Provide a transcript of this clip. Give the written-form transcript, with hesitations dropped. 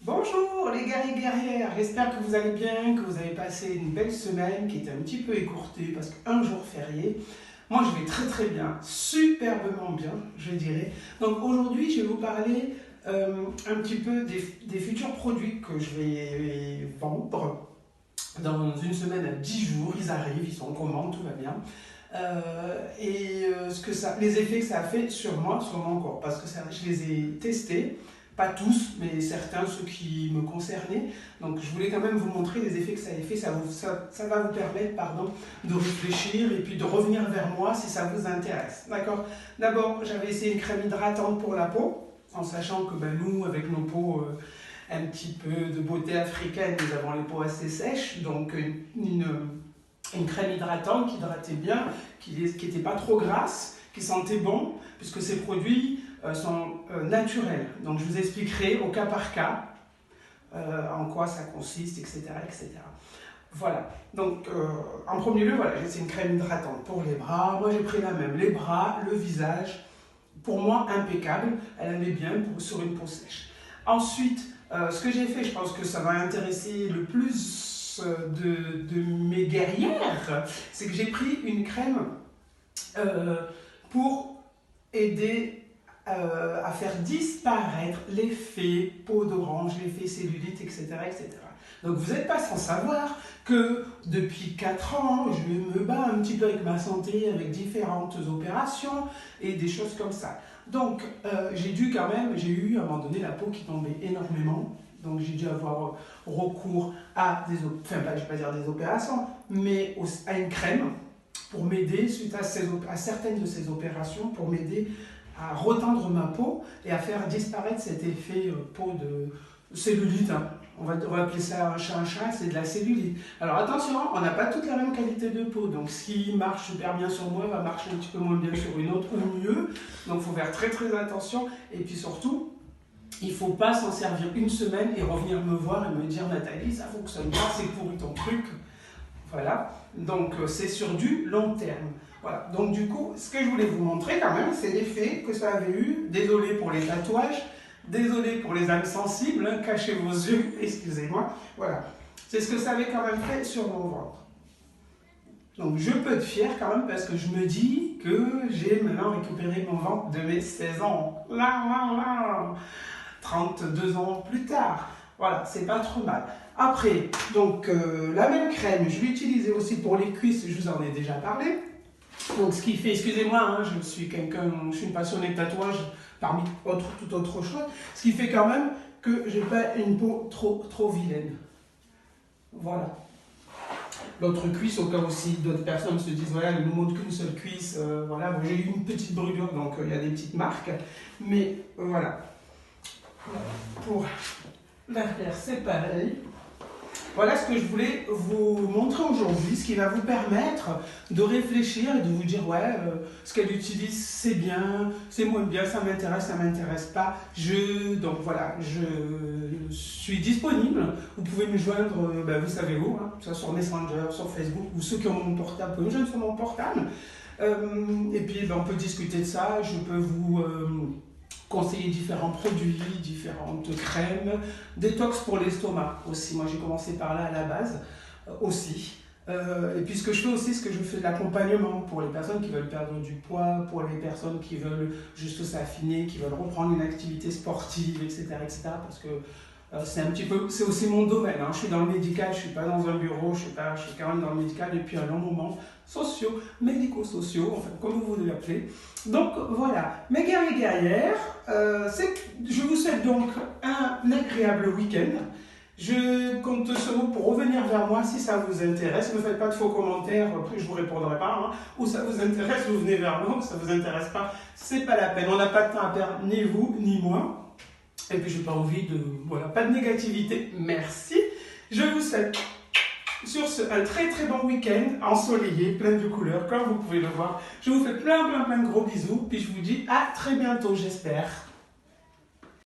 Bonjour les guerriers guerrières, j'espère que vous allez bien, que vous avez passé une belle semaine qui était un petit peu écourtée parce qu'un jour férié. Moi je vais très très bien, superbement bien je dirais. Donc aujourd'hui je vais vous parler un petit peu des futurs produits que je vais vendre dans une semaine à 10 jours, ils arrivent, ils sont en commande, tout va bien. Les effets que ça a fait sur moi, sur mon corps, parce que je les ai testés, pas tous, mais certains, ceux qui me concernaient. Donc je voulais quand même vous montrer les effets que ça a fait, ça va vous permettre de réfléchir et puis de revenir vers moi si ça vous intéresse. D'accord. D'abord, j'avais essayé une crème hydratante pour la peau, en sachant que nous, avec nos peaux un petit peu de beauté africaine, nous avons les peaux assez sèches, donc une crème hydratante qui hydratait bien, qui n'était pas trop grasse, qui sentait bon, puisque ces produits sont naturels. Donc je vous expliquerai au cas par cas en quoi ça consiste, etc. etc. Voilà, donc en premier lieu, voilà, c'est une crème hydratante pour les bras. Moi j'ai pris la même, les bras, le visage, pour moi impeccable, elle allait bien sur une peau sèche. Ensuite, ce que j'ai fait, je pense que ça va intéresser le plus de mes guerrières, c'est que j'ai pris une crème pour aider à faire disparaître l'effet peau d'orange, l'effet cellulite, etc., etc. Donc vous n'êtes pas sans savoir que depuis 4 ans, je me bats un petit peu avec ma santé, avec différentes opérations et des choses comme ça. Donc j'ai eu à un moment donné la peau qui tombait énormément. Donc j'ai dû avoir recours à je vais pas dire des opérations, mais à une crème pour m'aider suite à certaines de ces opérations, pour m'aider à retendre ma peau et à faire disparaître cet effet peau de cellulite. Hein. On va appeler ça un chat, c'est de la cellulite. Alors attention, on n'a pas toute la même qualité de peau, donc ce qui marche super bien sur moi va marcher un petit peu moins bien sur une autre ou mieux. Donc il faut faire très très attention et puis surtout, il ne faut pas s'en servir une semaine et revenir me voir et me dire Nathalie, ça fonctionne pas, c'est pourri ton truc. Voilà, donc c'est sur du long terme. Voilà, donc du coup, ce que je voulais vous montrer quand même, c'est l'effet que ça avait eu. Désolé pour les tatouages, désolé pour les âmes sensibles, hein, cachez vos yeux, excusez-moi. Voilà, c'est ce que ça avait quand même fait sur mon ventre. Donc je peux être fière quand même parce que je me dis que j'ai maintenant récupéré mon ventre de mes 16 ans. Là, 32 ans plus tard. Voilà, c'est pas trop mal. Après, donc la même crème, je l'ai utilisée aussi pour les cuisses, je vous en ai déjà parlé. Donc ce qui fait, excusez-moi, hein, je suis une passionnée de tatouage parmi toute autre chose, ce qui fait quand même que j'ai pas une peau trop vilaine. Voilà. L'autre cuisse, au cas où si d'autres personnes se disent, voilà, il ne nous montre qu'une seule cuisse, voilà, bon, j'ai eu une petite brûlure, donc il y a des petites marques, mais voilà. Pour l'arrière, c'est pareil. Voilà ce que je voulais vous montrer aujourd'hui, ce qui va vous permettre de réfléchir et de vous dire ouais, ce qu'elle utilise c'est bien, c'est moins bien, ça m'intéresse pas. Donc voilà, je suis disponible. Vous pouvez me joindre, vous savez où, hein, soit sur Messenger, sur Facebook, ou ceux qui ont mon portable, vous pouvez me joindre sur mon portable. Et puis on peut discuter de ça. Je peux vous conseiller différents produits, différentes crèmes, détox pour l'estomac aussi. Moi j'ai commencé par là à la base aussi. Et puis ce que je fais aussi, c'est que je fais de l'accompagnement pour les personnes qui veulent perdre du poids, pour les personnes qui veulent juste s'affiner, qui veulent reprendre une activité sportive, etc. etc. parce que c'est aussi mon domaine. Hein. Je suis dans le médical, je ne suis pas dans un bureau, je suis quand même dans le médical depuis un long moment. Médico-sociaux, enfin comme vous voulez l'appeler. Donc voilà, mes guerriers guerrières, je vous souhaite donc un agréable week-end. Je compte sur vous pour revenir vers moi si ça vous intéresse. Ne faites pas de faux commentaires, je ne vous répondrai pas. Hein. Ou ça vous intéresse, vous venez vers moi. Ou ça ne vous intéresse pas, c'est pas la peine. On n'a pas de temps à perdre, ni vous, ni moi. Et puis, je n'ai pas envie de... Voilà, pas de négativité. Merci. Je vous souhaite sur ce un très très bon week-end, ensoleillé, plein de couleurs, comme vous pouvez le voir. Je vous fais plein de gros bisous. Puis je vous dis à très bientôt, j'espère.